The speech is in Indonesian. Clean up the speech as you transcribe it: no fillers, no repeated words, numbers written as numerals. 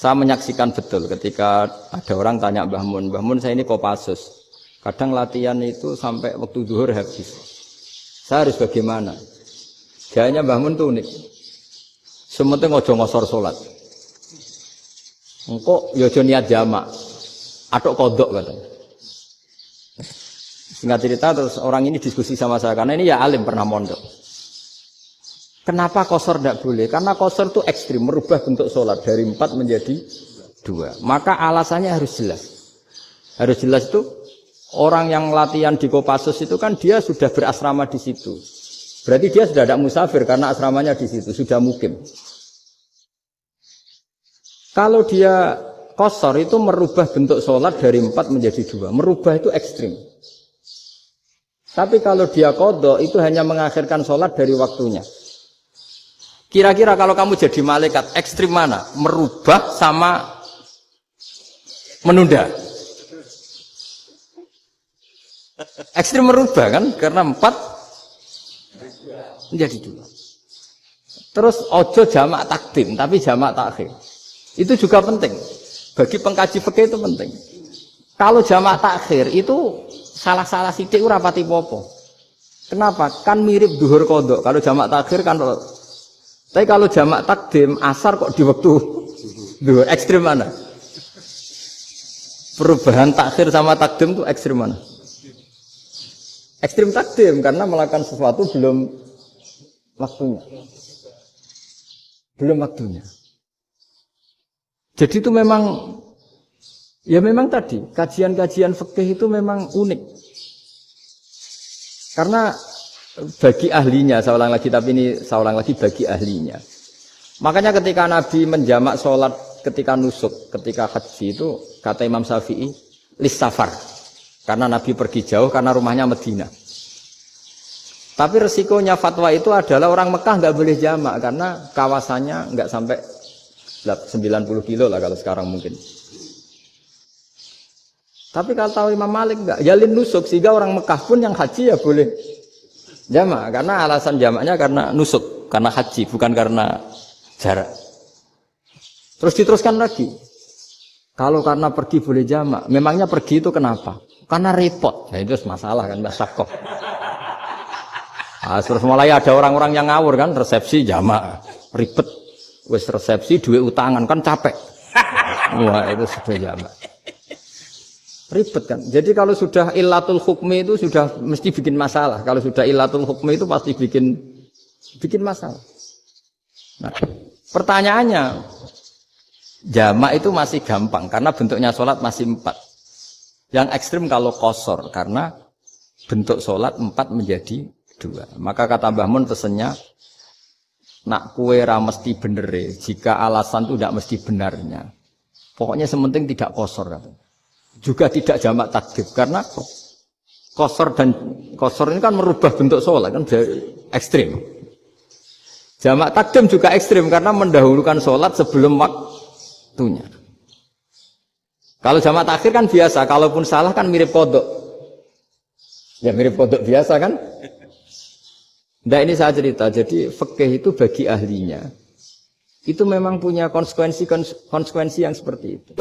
Saya menyaksikan betul ketika ada orang tanya Mbah Mun saya ini Kopassus. Kadang latihan itu sampai waktu zuhur habis. Saya harus bagaimana? Gayanya Mbah Mun tuh unik. Sementing ojo ngosor sholat. Engkau yojo niat jamak. Atok kodok katanya. Singkat cerita terus orang ini diskusi sama saya. Karena ini ya alim pernah mondok. Kenapa kosor tidak boleh? Karena kosor itu ekstrim, merubah bentuk sholat dari 4 menjadi 2. Maka alasannya harus jelas. Harus jelas itu orang yang latihan di Kopassus itu kan dia sudah berasrama di situ. Berarti dia sudah tidak musafir karena asramanya di situ, sudah mukim. Kalau dia kosor itu merubah bentuk sholat dari 4 menjadi 2. Merubah itu ekstrim. Tapi kalau dia qadha itu hanya mengakhirkan sholat dari waktunya. Kira-kira kalau kamu jadi malaikat, ekstrim mana? Merubah sama menunda. Ekstrim merubah kan? Karena 4 menjadi 2. Terus ojo jamak takdim, tapi jamak takhir. Itu juga penting. Bagi pengkaji fikih itu penting. Kalau jamak takhir itu salah-salah sidik ora pati popo. Kenapa? Kan mirip duhur qadha. Kalau jamak takhir kan. Tapi kalau jamak takdim asar kok di waktu duhur, ekstrim mana? Perubahan takhir sama takdim itu ekstrim mana? Ekstrim takdim karena melakukan sesuatu belum waktunya. Belum waktunya. Jadi itu memang ya memang tadi kajian-kajian fikih itu memang unik. Karena bagi ahlinya, saya ulang lagi, tapi ini saya ulang lagi bagi ahlinya. Makanya ketika Nabi menjamak sholat ketika nusuk, ketika haji itu kata Imam Syafi'i lissafar, karena Nabi pergi jauh karena rumahnya Medina. Tapi resikonya fatwa itu adalah orang Mekah nggak boleh jamak karena kawasannya nggak sampai 90 kilo lah kalau sekarang mungkin. Tapi kalau tahu Imam Malik nggak, jalin nusuk sehingga orang Mekah pun yang haji ya boleh jamak, karena alasan jamaknya karena nusuk, karena haji, bukan karena jarak. Terus diteruskan lagi. Kalau karena pergi boleh jamak, memangnya pergi itu kenapa? Karena repot. Nah itu masalah kan, masakoh. Nah, terus mulai ada orang-orang yang ngawur kan, resepsi jamak, ribet. Wes resepsi duit utangan kan capek. Wah itu sudah jamak. Ribet kan. Jadi kalau sudah illatul hukmi itu sudah mesti bikin masalah. Kalau sudah illatul hukmi itu pasti bikin masalah. Nah, pertanyaannya, jamak itu masih gampang karena bentuknya sholat masih 4. Yang ekstrim kalau qasar karena bentuk sholat 4 menjadi 2. Maka kata Mbah Mun pesennya, nak kue ra mesti bener, jika alasan itu tidak mesti benarnya. Pokoknya sementing tidak qasar katanya. Juga tidak jamak takdim karena qasar ini kan merubah bentuk sholat kan ekstrim. Jamak takdim juga ekstrim karena mendahulukan sholat sebelum waktunya. Kalau jamak takhir kan biasa, kalaupun salah kan mirip kodok. Ya mirip kodok biasa kan. Nah ini saya cerita, jadi fikih itu bagi ahlinya itu memang punya konsekuensi yang seperti itu.